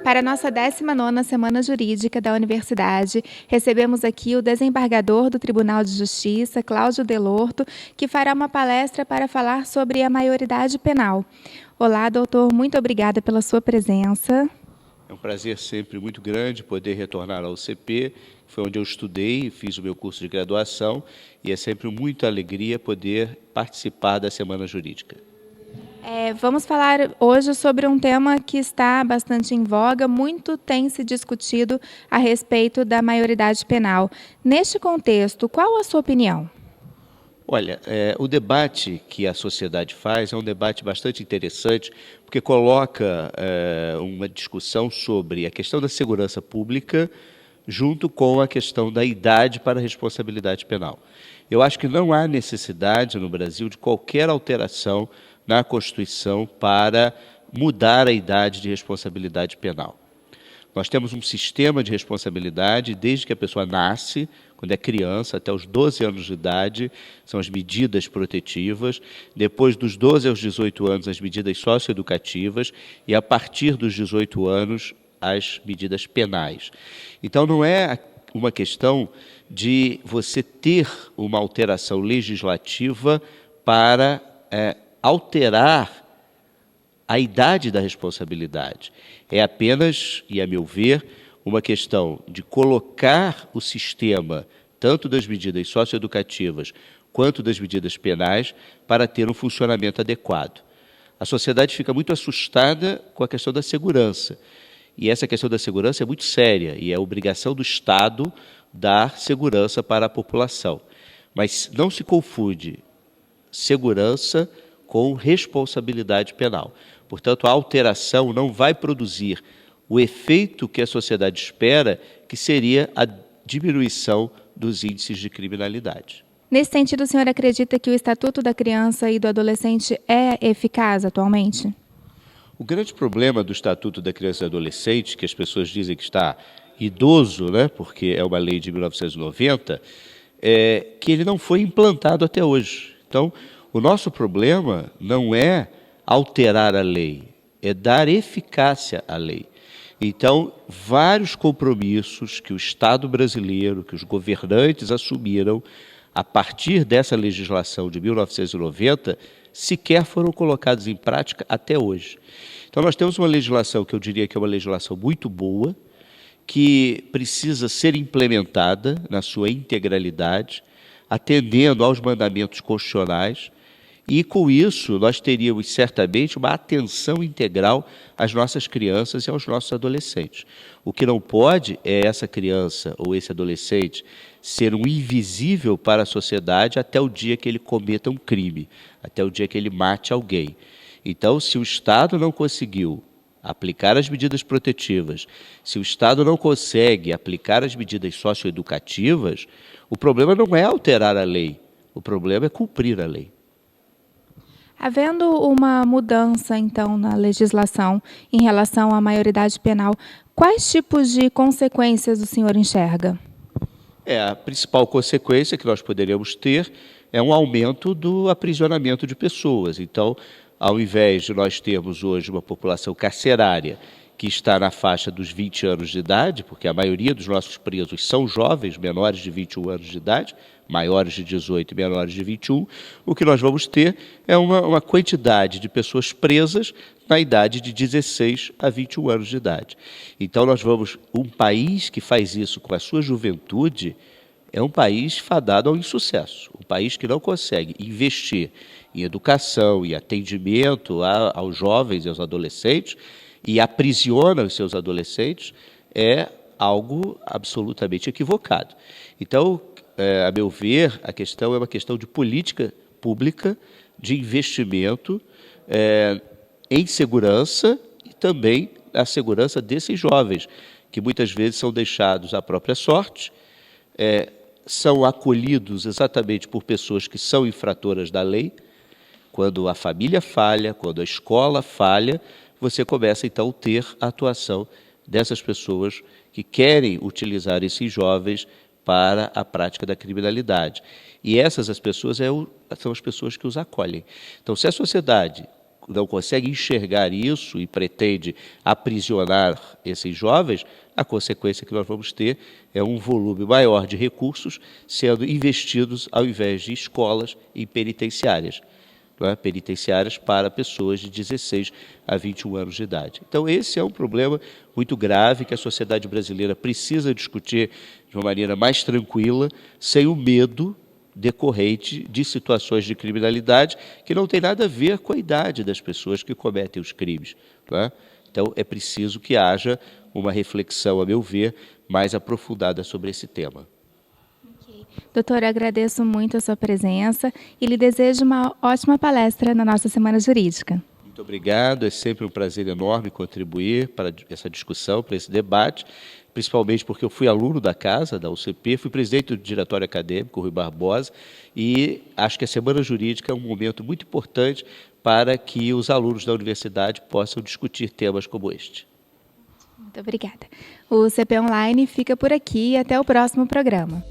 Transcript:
Para a nossa 19ª Semana Jurídica da Universidade, recebemos aqui o desembargador do Tribunal de Justiça, Cláudio Delorto, que fará uma palestra para falar sobre a maioridade penal. Olá, doutor, muito obrigada pela sua presença. É um prazer sempre muito grande poder retornar ao UCP, foi onde eu estudei, fiz o meu curso de graduação, e é sempre muita alegria poder participar da Semana Jurídica. Vamos falar hoje sobre um tema que está bastante em voga, muito tem se discutido a respeito da maioridade penal. Neste contexto, qual a sua opinião? Olha, o debate que a sociedade faz é um debate bastante interessante, porque coloca uma discussão sobre a questão da segurança pública junto com a questão da idade para a responsabilidade penal. Eu acho que não há necessidade no Brasil de qualquer alteração na Constituição para mudar a idade de responsabilidade penal. Nós temos um sistema de responsabilidade desde que a pessoa nasce, quando é criança, até os 12 anos de idade, são as medidas protetivas, depois dos 12 aos 18 anos, as medidas socioeducativas, e a partir dos 18 anos, as medidas penais. Então, não é uma questão de você ter uma alteração legislativa para alterar a idade da responsabilidade. É apenas, e a meu ver, uma questão de colocar o sistema, tanto das medidas socioeducativas quanto das medidas penais, para ter um funcionamento adequado. A sociedade fica muito assustada com a questão da segurança. E essa questão da segurança é muito séria e é obrigação do Estado dar segurança para a população. Mas não se confunde segurança com responsabilidade penal. Portanto, a alteração não vai produzir o efeito que a sociedade espera, que seria a diminuição dos índices de criminalidade. Nesse sentido, o senhor acredita que o Estatuto da Criança e do Adolescente é eficaz atualmente? O grande problema do Estatuto da Criança e do Adolescente, que as pessoas dizem que está idoso, né, porque é uma lei de 1990, é que ele não foi implantado até hoje. Então, o nosso problema não é alterar a lei, é dar eficácia à lei. Então, vários compromissos que o Estado brasileiro, que os governantes assumiram a partir dessa legislação de 1990, sequer foram colocados em prática até hoje. Então, nós temos uma legislação que eu diria que é uma legislação muito boa, que precisa ser implementada na sua integralidade, atendendo aos mandamentos constitucionais, e, com isso, nós teríamos, certamente, uma atenção integral às nossas crianças e aos nossos adolescentes. O que não pode é essa criança ou esse adolescente ser um invisível para a sociedade até o dia que ele cometa um crime, até o dia que ele mate alguém. Então, se o Estado não conseguiu aplicar as medidas protetivas, se o Estado não consegue aplicar as medidas socioeducativas, o problema não é alterar a lei, o problema é cumprir a lei. Havendo uma mudança, então, na legislação em relação à maioridade penal, quais tipos de consequências o senhor enxerga? A principal consequência que nós poderíamos ter é um aumento do aprisionamento de pessoas. Então, ao invés de nós termos hoje uma população carcerária que está na faixa dos 20 anos de idade, porque a maioria dos nossos presos são jovens, menores de 21 anos de idade, maiores de 18 e menores de 21, o que nós vamos ter é uma quantidade de pessoas presas na idade de 16 a 21 anos de idade. Então, um país que faz isso com a sua juventude é um país fadado ao insucesso, um país que não consegue investir em educação e atendimento aos jovens e aos adolescentes e aprisiona os seus adolescentes, é algo absolutamente equivocado. Então, a meu ver, a questão é uma questão de política pública, de investimento em segurança e também a segurança desses jovens, que muitas vezes são deixados à própria sorte, são acolhidos exatamente por pessoas que são infratoras da lei. Quando a família falha, quando a escola falha, você começa, então, a ter a atuação dessas pessoas que querem utilizar esses jovens para a prática da criminalidade. E essas as pessoas são as pessoas que os acolhem. Então, se a sociedade não consegue enxergar isso e pretende aprisionar esses jovens, a consequência que nós vamos ter é um volume maior de recursos sendo investidos ao invés de escolas e penitenciárias. Penitenciárias para pessoas de 16 a 21 anos de idade. Então, esse é um problema muito grave que a sociedade brasileira precisa discutir de uma maneira mais tranquila, sem o medo decorrente de situações de criminalidade que não tem nada a ver com a idade das pessoas que cometem os crimes. Então, é preciso que haja uma reflexão, a meu ver, mais aprofundada sobre esse tema. Doutor, eu agradeço muito a sua presença e lhe desejo uma ótima palestra na nossa Semana Jurídica. Muito obrigado, é sempre um prazer enorme contribuir para essa discussão, para esse debate, principalmente porque eu fui aluno da casa, da UCP, fui presidente do diretório acadêmico, Rui Barbosa, e acho que a Semana Jurídica é um momento muito importante para que os alunos da universidade possam discutir temas como este. Muito obrigada. O CP Online fica por aqui e até o próximo programa.